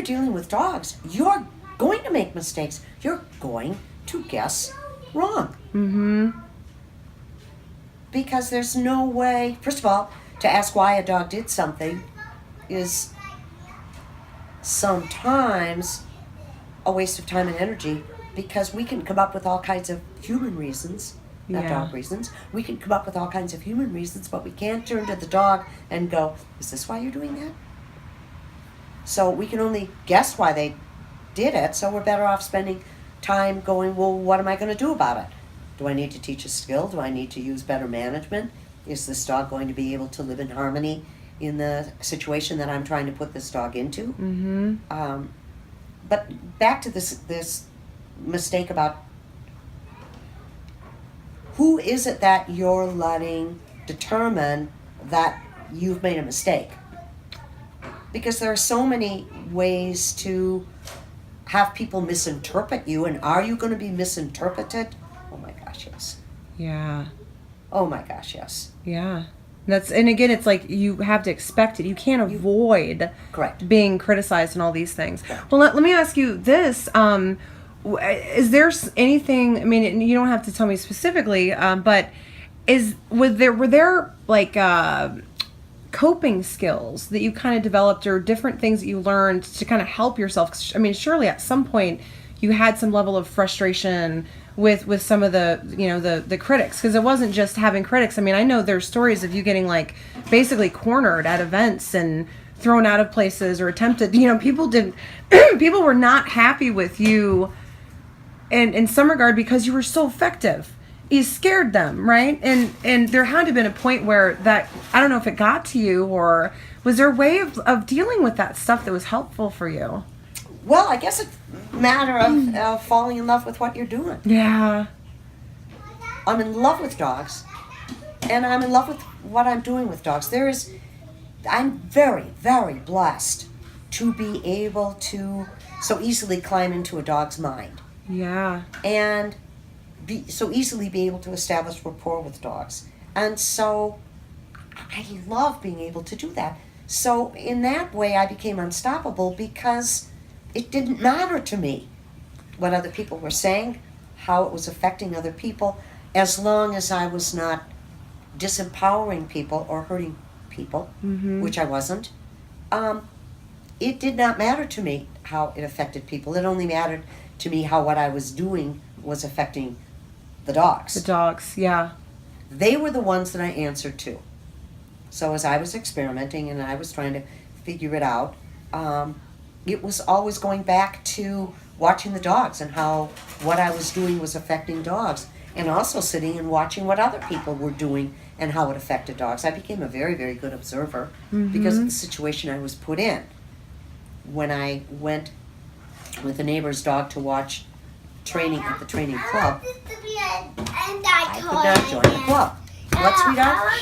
you're dealing with dogs, you're going to make mistakes. You're going to guess wrong. Mm-hmm. Because there's no way, first of all, to ask why a dog did something is sometimes a waste of time and energy, because we can come up with all kinds of human reasons, not dog reasons. We can come up with all kinds of human reasons, but we can't turn to the dog and go, is this why you're doing that? So we can only guess why they did it, so we're better off spending time going, well, what am I going to do about it? Do I need to teach a skill? Do I need to use better management? Is this dog going to be able to live in harmony in the situation that I'm trying to put this dog into? Mm-hmm. But back to this mistake about who is it that you're letting determine that you've made a mistake? Because there are so many ways to have people misinterpret you, and are you going to be misinterpreted? Oh my gosh, yes. Yeah. Oh my gosh, yes. Yeah. And again, it's like you have to expect it. You can't avoid Correct. being criticized and all these things. Correct. Well, let me ask you this. Is there anything, I mean, you don't have to tell me specifically, but were there like coping skills that you kind of developed, or different things that you learned to kind of help yourself? 'Cause, I mean, surely at some point you had some level of frustration with some of the critics, because it wasn't just having critics. I mean, I know there's stories of you getting like basically cornered at events and thrown out of places, or attempted, people were not happy with you in some regard because you were so effective. You scared them, right? And there had to have been a point where that, I don't know if it got to you, or was there a way of dealing with that stuff that was helpful for you? Well, I guess it's a matter of falling in love with what you're doing. Yeah. I'm in love with dogs, and I'm in love with what I'm doing with dogs. I'm very, very blessed to be able to so easily climb into a dog's mind. Yeah. And so easily be able to establish rapport with dogs. And so I love being able to do that. So in that way, I became unstoppable, because it didn't matter to me what other people were saying, how it was affecting other people, as long as I was not disempowering people or hurting people, Mm-hmm. which I wasn't. It did not matter to me how it affected people. It only mattered to me how what I was doing was affecting the dogs. The dogs, yeah. They were the ones that I answered to. So as I was experimenting and I was trying to figure it out, it was always going back to watching the dogs and how what I was doing was affecting dogs, and also sitting and watching what other people were doing and how it affected dogs. I became a very, very good observer because of the situation I was put in. When I went with a neighbor's dog to watch training at the training club, I could not join the club. What, sweetheart?